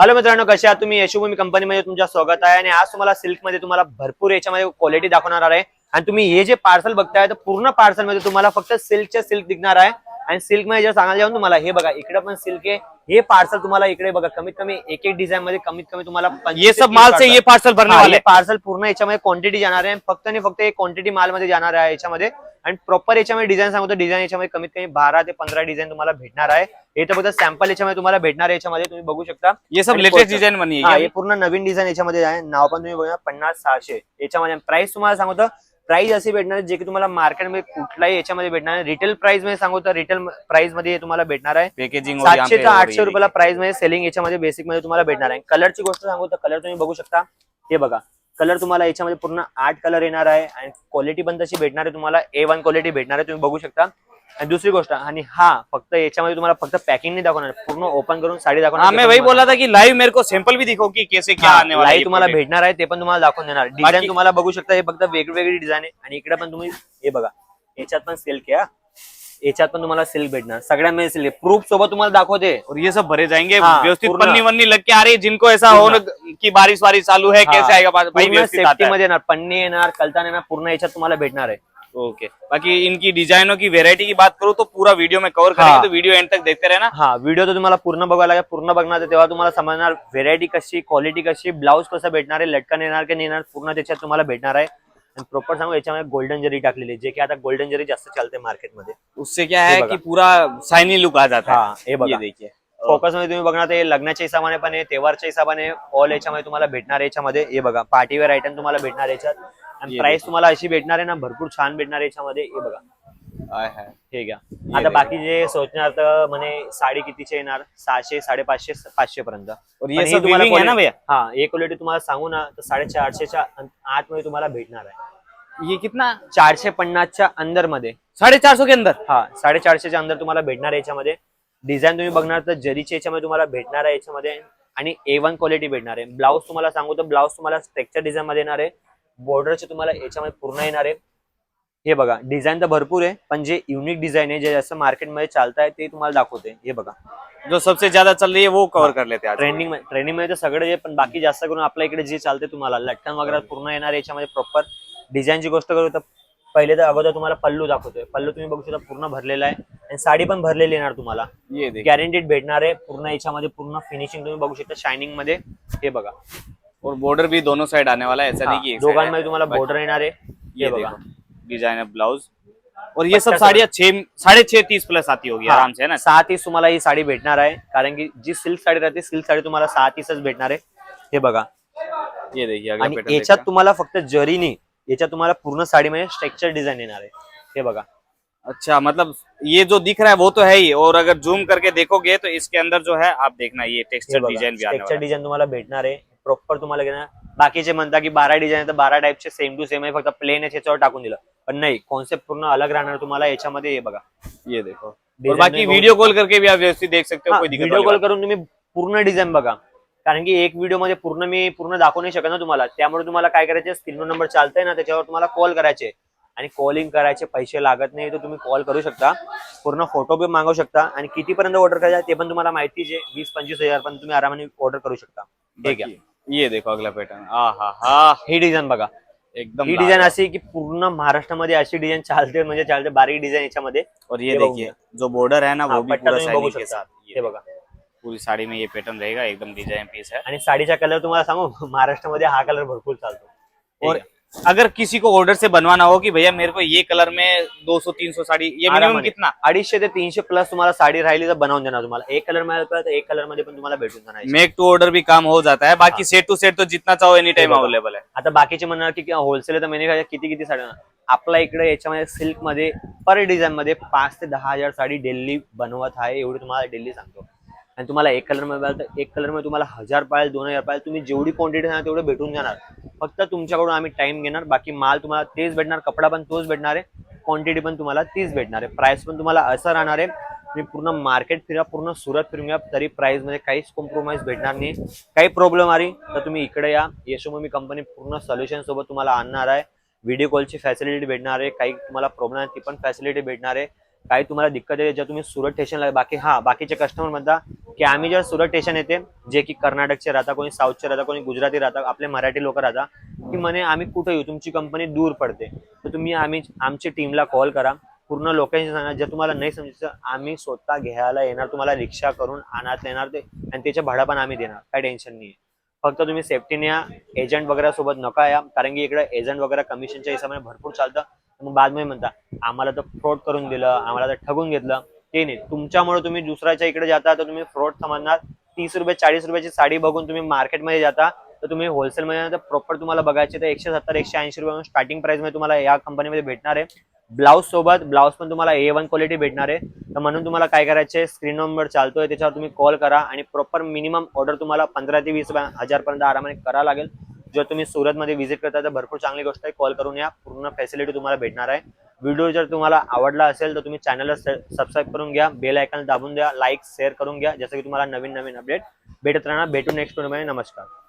Hello मित्रांनो, कसे आहात तुम्ही? यशोभूमी कंपनीमध्ये तुमचं स्वागत आहे. आणि आज तुम्हाला सिल्क मध्ये तुम्हाला भरपूर याच्यामध्ये क्वालिटी दाखवणार आहे. आणि तुम्ही हे जे पार्सल बघताय तर पूर्ण पार्सल मध्ये तुम्हाला फक्त सिल्कच्या सिल्क दिसणार आहे. आणि सिल्क मध्ये जर सांगायला जाऊन तुम्हाला हे बघा, इकडे पण सिल्क आहे. हे पार्सल तुम्हाला इकडे बघा, कमीत कमी एक एक डिझाइन मध्ये कमीत कमी तुम्हाला ये सब माल से ये पार्सल भरने वाले पार्सल पूर्ण याच्यामध्ये क्वांटिटी जाणार आहे. फक्त आणि फक्त एक क्वांटिटी माल मध्ये जाणार आहे याच्यामध्ये. आणि प्रॉपर याच्यामध्ये डिझाइन सांगतो, डिझाइन याच्यामध्ये कमीत कमी 12 ते 15 डिझाइन तुम्हाला भेटणार आहे. हे तर फक्त सॅम्पल याच्यामध्ये तुम्हाला भेटणार आहे. याच्यामध्ये तुम्ही बघू शकता ये सब लेटेस्ट डिजाइन बनी है। हे पूर्ण नवीन डिझाइन याच्यामध्ये आहे. नाव पण तुम्ही बघा 50-600 याच्यामध्ये. प्राइस तुम्हाला सांगतो, प्राइस अशी भेटणार आहे जे की तुम्हाला मार्केटमध्ये कुठलाही याच्यामध्ये भेटणार आहे. रिटेल प्राइस मध्ये सांगू तर रिटेल प्राइस मध्ये तुम्हाला भेटणार आहे. पैकेजिंग 700 ते 800 रुपयाला प्राइस मध्ये सेलिंग याच्यामध्ये बेसिक मध्ये तुम्हाला भेटणार आहे. कलरची गोष्ट सांगू तर कलर तुम्ही बघू शकता. हे बघा, कलर तुम्हाला याच्यामध्ये पूर्ण 8 कलर येणार आहे. आणि क्वालिटी पण तशी भेटणार आहे तुम्हाला, A1 क्वालिटी भेटणार आहे. तुम्ही बघू शकता. आणि दुसरी गोष्ट, आणि हा फक्त याच्यामध्ये तुम्हाला फक्त पॅकिंग नाही दाखवणार, पूर्ण ओपन करून साडी दाखवणार. मैं वही बोला था कि लाइव मेरे को सैंपल भी दिखो कि कैसे क्या आने वाला है। तुम्हाला भेटणार आहे, ते पण तुम्हाला दाखवून देणार. डिझाइन तुम्हाला बघू शकता, हे फक्त वेगवेगळी डिझाइन आहे. आणि इकडे पण तुम्ही हे बघा, याच्यात पण सिल्क आहे. याच्यात पण तुम्हाला सिल्क भेटणार, सगळ्यांमध्ये सिल्क प्रूफ सोबत तुम्हाला दाखवते. और ये सब भरे जाएंगे, हाँ, व्यवस्थित पूर्ण। पन्नी वन्नी लग के आ रही है। जिनको ऐसा हो न कि बारिश वारिश चालू है, कैसे आएगा भाई, व्यवस्थित आता सेफ्टी है। मध्ये येणार, पन्नी येणार, कलतान येणार, पूर्ण याच्यात तुम्हाला भेटणार आहे. ओके, बाकी इनकी डिजाइनों की वेरायटी की बात करूँ तो पूरा वीडियो में कवर करेंगे, तो वीडियो एंड तक देखते रहना। हा, व्हिडिओ तर तुम्हाला पूर्ण बघायला लागेल. पूर्ण बघणार तर तेव्हा तुम्हाला समजणार व्हेरायटी कशी, क्वालिटी कशी, ब्लाउज कसं भेटणार आहे, लटकन येणार की नाही येणार, पूर्ण त्याच्यात तुम्हाला भेटणार आहे. आणि प्रॉपर सांगू, याच्यामध्ये गोल्डन जरी टाकलेली, जे की आता गोल्डन जरी जास्त चालते मार्केटमध्ये. उससे क्या है कि पूरा शाइनी लुक आ जाता है। हे बघा, देखिए फोकस मध्ये तुम्ही बघणार ते लग्नाच्या हिसाबाने पण आहे, तेवारच्या हिसाबाने ऑल याच्यामध्ये तुम्हाला भेटणार आहे. याच्यामध्ये हे बघा, पार्टीवेअर आयटम तुम्हाला भेटणार याच्यात. आणि प्राइस तुम्हाला अशी भेटणार आहे ना, भरपूर छान भेटणार आहे याच्यामध्ये. हे बघा, हे घ्या. आता बाकी जे सोचणार तर म्हणे साडी कितीचे येणार, 600, 550, 500 पर्यंत. ये सब वीविंग है ना भैया? हा, एक क्वालिटी तुम्हाला सांगू ना तर 450च्या आतमध्ये तुम्हाला भेटणार आहे. ये कितना? 450च्या अंदर मध्ये, 450 के अंदर। हा, 450च्या अंदर तुम्हाला भेटणार आहे याच्यामध्ये. डिझाईन तुम्ही बघणार तर जरीच्या याच्यामध्ये तुम्हाला भेटणार आहे याच्यामध्ये. आणि A1 क्वालिटी भेटणार आहे. ब्लाऊज तुम्हाला सांगू तर ब्लाऊज तुम्हाला स्ट्रक्चर डिझाईन मध्ये येणार आहे. बॉर्डरचे तुम्हाला याच्यामध्ये पूर्ण येणार आहे. हे बघा, डिझाईन तर भरपूर आहे, पण जे युनिक डिझाईन आहे, जे असं मार्केटमध्ये चालत आहे ते तुम्हाला दाखवते. हे बघा, जो सबसे ज्यादा चल रही है वो कवर कर लेते हैं। ट्रेंडिंग मध्ये तर सगळं आहे, पण बाकी जास्त करून आपल्या इकडे जे चालते तुम्हाला लटकन वगैरे पूर्ण येणार याच्यामध्ये. प्रॉपर डिझाईनची गोष्ट करू तर पहिले तर अगोदर तुम्हाला पल्लू दाखवतोय. पल्लू तुम्ही बघू शकता पूर्ण भरलेला आहे. आणि साडी पण भरलेली येणार तुम्हाला, गॅरंटीड भेटणार आहे. पूर्ण याच्यामध्ये पूर्ण फिनिशिंग तुम्ही बघू शकता शायनिंग मध्ये. हे बघा, और बॉर्डर भी दोनों साइड आने वाला है, ऐसा नहीं कि दोघांमध्ये तुम्हाला बॉर्डर येणार आहे. ये बघा, डिजाइन है ब्लाउज। और ये सब साड़ियाँ 6.5-6.30 प्लस आती होगी आराम से, है ना? 6.30 तुम्हाला ही साडी भेटणार आहे. कारण की जी सिल्क साडी राहते, सिल्क साडी तुम्हाला 6.30च भेटणार आहे. हे बघा, ये देखिए अगला आणि पैटर्न। याच्यात तुम्हाला फक्त जरीनी, याच्यात तुम्हाला पूर्ण साडीमध्ये स्ट्रक्चर डिझाइन येणार आहे. हे बघा, अच्छा, मतलब ये जो दिख रहा है वो तो है ही, और अगर जूम करके देखोगे तो इसके अंदर जो है आप देखना, ये टेक्सचर डिजाइन भी आने टेक्सचर वाला है। डिझाइन तुम्हाला भेटणार आहे. प्रॉपर तुम्हाला घेणार. बाकीचे म्हणता की 12 डिझाइन तर 12 टाइपचे सेम टू सेम आहे, फक्त प्लेन आहे त्याच्यावर टाकून दिलं. पण नाही, कॉन्सेप्ट पूर्ण अलग राहणार तुम्हाला याच्यामध्ये. हे बघा, ये देखो, और बाकी वीडियो कॉल करके भी आप व्यवस्थित देख सकते हो, कोई दिक्कत व्हिडिओ कॉल करून तुम्ही पूर्ण डिझाइन बघा. कारण की एक व्हिडिओ मध्ये मी पूर्ण दाखवू नाही शकत ना तुम्हाला. त्यामुळे तुम्हाला काय करायचे, स्क्रीनवर नंबर चालतंय ना, त्याच्यावर तुम्हाला कॉल करायचे. आणि कॉलिंग करायचे पैसे लागत नाही, तर तुम्ही कॉल करू शकता. पूर्ण फोटो भी मागवू शकता. आणि कितीपर्यंत ऑर्डर करायचं ते पण तुम्हाला माहितीच आहे. 20-25 हजार पण तुम्ही आरामाने ऑर्डर करू शकता. ठीक आहे, ये देखो अगला पैटर्न। हा, ही डिझाइन बघा, एकदम ही डिझाइन अशी की पूर्ण महाराष्ट्रामध्ये अशी डिझाइन चालते, म्हणजे चालते बारीक डिझाइन याच्यामध्ये. और ये देखिए जो बॉर्डर है ना वो भी पूरा बघू शाइनिंग के शकता. साथ। हे बघा, पूरी साड़ी में ये पैटर्न रहेगा, एकदम डिजाइन पीस है। आणि साडीचा कलर तुम्हाला सांगू, महाराष्ट्रामध्ये हा कलर भरपूर चालतो. और अगर किसी को ऑर्डर से बनवाना हो कि भैया मेरे को ये कलर में 200-300 साड़ी, ये मिनिमम कितना? 250 ते 300 प्लस तुम्हाला साडी राहिली तर बनवून देणार तुम्हाला. एक कलर मिळाला तर एक कलर मध्ये पण तुम्हाला भेटून जाणार. मेक टू ऑर्डर भी काम हो जाता है, बाकी सेट टू सेट तो जितना चाहो एनी टाइम अवेलेबल है। आता बाकीचे म्हणणार की होलसेल तर मैंने किती साड्या, आपल्या इकडे याच्यामध्ये सिल्क मध्ये पर डिझाईन मध्ये 5 ते 10 हजार साडी डेली बनवत आहे. एवढी तुम्हाला डेली सांगतो. आणि तुम्हाला एक कलर मध्ये तर एक कलर मध्ये तुम्हाला 1000 पाहिजे, 2000 पाहिजे, तुम्ही जेवढी क्वांटिटी सांगा तेवढं भेटून जाणार. फक्त तुमच्याकडून आम्ही टाइम घेणार. बाकी माल तुम्हाला तेच भेटणार, कपडा पण तोच भेटणार आहे, क्वांटिटी पण तुम्हाला तीच भेटणार आहे. प्राइस पण तुम्हाला असं राहणार आहे. तुम्ही पूर्ण मार्केट फिरा, पूर्ण सुरत फिरून घ्या, तरी प्राइस मध्ये काहीच कॉम्प्रोमाइज भेटणार नाही. काही प्रॉब्लेम आली तर तुम्ही इकडे या. यशोभूमी कंपनी पूर्ण सोल्युशन सोबत तुम्हाला आणणार आहे. व्हिडिओ कॉलची फॅसिलिटी भेटणार आहे. काही तुम्हाला प्रॉब्लेम आहे ती पण फॅसिलिटी भेटणार आहे. काही तुम्हाला दिक्कत येते जर तुम्ही सुरत स्टेशनला बाकीचे कस्टमर म्हणता की आम्ही जर सुरत स्टेशन येते जे की कर्नाटकचे राहता, कोणी साऊथचे राहता, कोणी गुजराती राहता, आपले मराठी लोक राहता, की म्हणे आम्ही कुठे येऊ, तुमची कंपनी दूर पडते, तर तुम्ही आमची टीमला कॉल करा, पूर्ण लोकेशन सांगा. जर तुम्हाला नाही समजायचं आम्ही स्वतः घ्यायला येणार, तुम्हाला रिक्षा करून आणत येणार ते, आणि त्याचे भाडं पण आम्ही देणार, काही टेन्शन नाही. फक्त तुम्ही सेफ्टीने या, एजंट वगैरे सोबत नका या, कारण की इकडे एजंट वगैरे कमिशनच्या हिशोबाने भरपूर चालतं. मग बादमध्ये म्हणता आम्हाला तर फ्रॉड करून दिलं, आम्हाला तर ठगून घेतलं. ते नाही, तुमच्यामुळे तुम्ही दुसऱ्याच्या इकडे जाता तर तुम्ही फ्रॉड समजणार. 30 रुपये 40 रुपयाची साडी बघून तुम्ही मार्केटमध्ये जाता तर तुम्ही होलसेलमध्ये प्रॉपर तुम्हाला बघायचे तर 170 180 रुपये स्टार्टिंग प्राइस मध्ये तुम्हाला या कंपनीमध्ये भेटणार आहे. ब्लाऊज पण तुम्हाला A1 क्वालिटी भेटणार आहे. तर म्हणून तुम्हाला काय करायचे, स्क्रीन नंबर चालतोय त्याच्यावर तुम्ही कॉल करा आणि प्रॉपर मिनिमम ऑर्डर तुम्हाला 15 ते 20 हजार पर्यंत आरामाने करावं लागेल. जर तुम्ही सुरतमध्ये व्हिजिट करता तर भरपूर चांगली गोष्ट आहे, कॉल करून या, पूर्ण फॅसिलिटी तुम्हाला भेटणार आहे. व्हिडिओ जर तुम्हाला आवडला असेल तर तुम्ही चॅनलला सबस्क्राईब करून घ्या, बेल आयकॉन दाबून द्या, लाईक शेअर करून घ्या, जसं की तुम्हाला नवीन नवीन अपडेट भेटत राहणार. भेटू नेक्स्ट व्हिडिओमध्ये. नमस्कार.